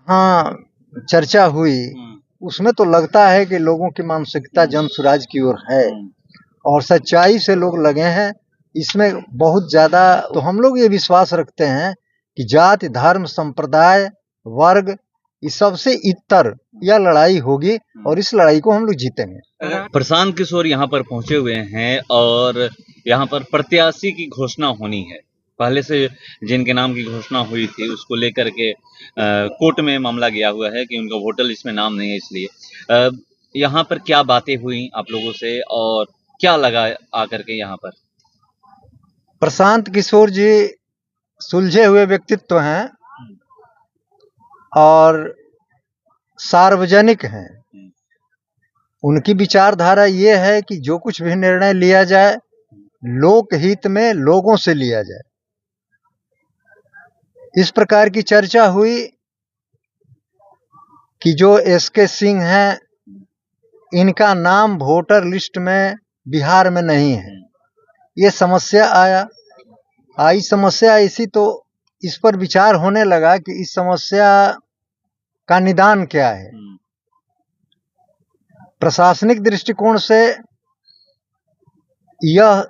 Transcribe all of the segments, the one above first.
हाँ चर्चा हुई उसमें तो लगता है कि लोगों की मानसिकता जन स्वराज की ओर है और सच्चाई से लोग लगे हैं इसमें बहुत ज्यादा। तो हम लोग ये विश्वास रखते हैं कि जाति धर्म संप्रदाय वर्ग इस सबसे इतर यह लड़ाई होगी और इस लड़ाई को हम लोग जीतेंगे। प्रशांत किशोर यहाँ पर पहुंचे हुए हैं और यहाँ पर प्रत्याशी की घोषणा होनी है। पहले से जिनके नाम की घोषणा हुई थी उसको लेकर के कोर्ट में मामला गया हुआ है कि उनका वोटर लिस्ट में नाम नहीं है। इसलिए यहाँ पर क्या बातें हुई आप लोगों से और क्या लगा आकर के यहाँ पर? प्रशांत किशोर जी सुलझे हुए व्यक्तित्व हैं और सार्वजनिक हैं। उनकी विचारधारा ये है कि जो कुछ भी निर्णय लिया जाए लोकहित में लोगों से लिया जाए। इस प्रकार की चर्चा हुई कि जो एसके सिंह हैं इनका नाम वोटर लिस्ट में बिहार में नहीं है। ये समस्या आई समस्या ऐसी तो इस पर विचार होने लगा कि इस समस्या का निदान क्या है। प्रशासनिक दृष्टिकोण से यह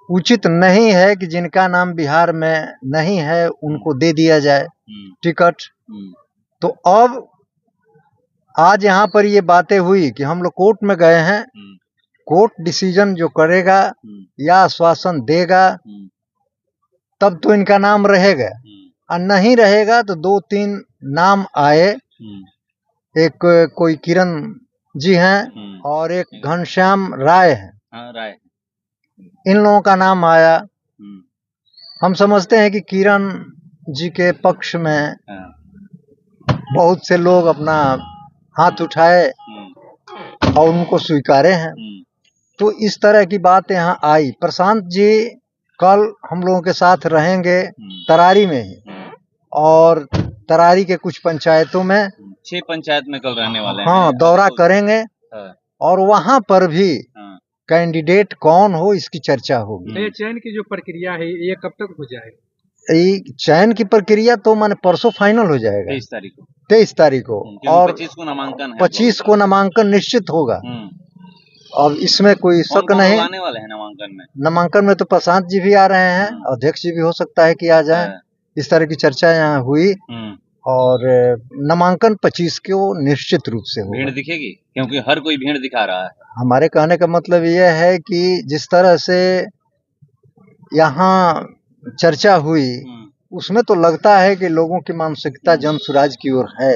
उचित नहीं है कि जिनका नाम बिहार में नहीं है उनको दे दिया जाए टिकट। तो अब आज यहाँ पर ये बातें हुई कि हम लोग कोर्ट में गए हैं। कोर्ट डिसीजन जो करेगा या आश्वासन देगा तब तो इनका नाम रहेगा और नहीं रहेगा तो 2-3 नाम आए। एक कोई किरण जी हैं और एक घनश्याम राय हैं। इन लोगों का नाम आया। हम समझते हैं कि किरण जी के पक्ष में बहुत से लोग अपना हाथ उठाए और उनको स्वीकारे हैं। तो इस तरह की बात यहाँ आई। प्रशांत जी कल हम लोगों के साथ रहेंगे तरारी में ही और तरारी के कुछ पंचायतों में 6 पंचायत में कल रहने वाले हैं। हाँ दौरा करेंगे और वहाँ पर भी कैंडिडेट कौन हो इसकी चर्चा होगी। ये चयन की जो प्रक्रिया है ये कब तक हो जाएगी? चयन की प्रक्रिया तो माने परसों फाइनल हो जाएगा 23 तारीख को और 25 को नामांकन है। 25 को नामांकन निश्चित होगा। अब इसमें कोई शक नहीं। आने वाले हैं नामांकन में तो प्रशांत जी भी आ रहे हैं, अध्यक्ष जी भी हो सकता है कि आ जाए। इस तरह की चर्चा यहाँ हुई और नामांकन 25 को निश्चित रूप से होगा। भीड़ दिखेगी क्योंकि हर कोई भीड़ दिखा रहा है। हमारे कहने का मतलब यह है कि जिस तरह से यहाँ चर्चा हुई उसमें तो लगता है कि लोगों की मानसिकता जन स्वराज की ओर है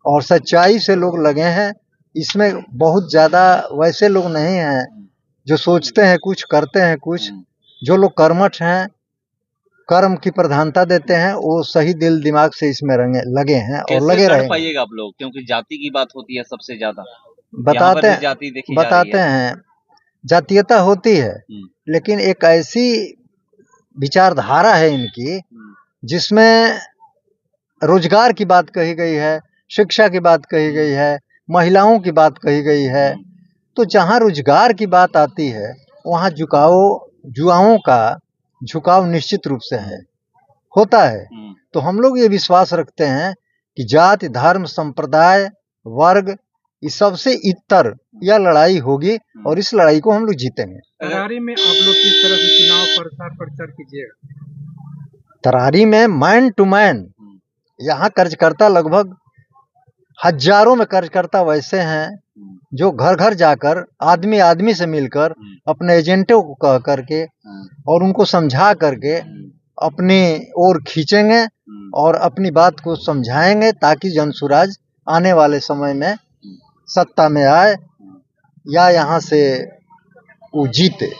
और सच्चाई से लोग लगे हैं। इसमें बहुत ज्यादा वैसे लोग नहीं हैं जो सोचते हैं कुछ करते हैं कुछ। जो लोग कर्मठ हैं कर्म की प्रधानता देते हैं वो सही दिल दिमाग से इसमें लगे हैं और लगे रहेंगे। पाइएगा आप लोग क्योंकि जाति की बात होती है सबसे ज्यादा। बताते हैं जातीयता होती है लेकिन एक ऐसी विचारधारा है इनकी जिसमें रोजगार की बात कही गई है, शिक्षा की बात कही गई है, महिलाओं की बात कही गई है। तो जहाँ रोजगार की बात आती है वहाँ जुआओं का झुकाव निश्चित रूप से होता है। तो हम लोग ये विश्वास रखते हैं कि जाति धर्म संप्रदाय वर्ग इस सबसे इतर यह लड़ाई होगी और इस लड़ाई को हम लोग जीतेंगे। तरारी में आप लोग किस तरह से चुनाव प्रचार कीजिएगा? तरारी में मैन टू मैन यहाँ कार्यकर्ता लगभग हजारों में कार्यकर्ता वैसे हैं जो घर घर जाकर आदमी आदमी से मिलकर अपने एजेंटों को कह करके और उनको समझा करके अपनी ओर खींचेंगे और अपनी बात को समझाएंगे ताकि जन स्वराज आने वाले समय में सत्ता में आए या यहाँ से वो जीते।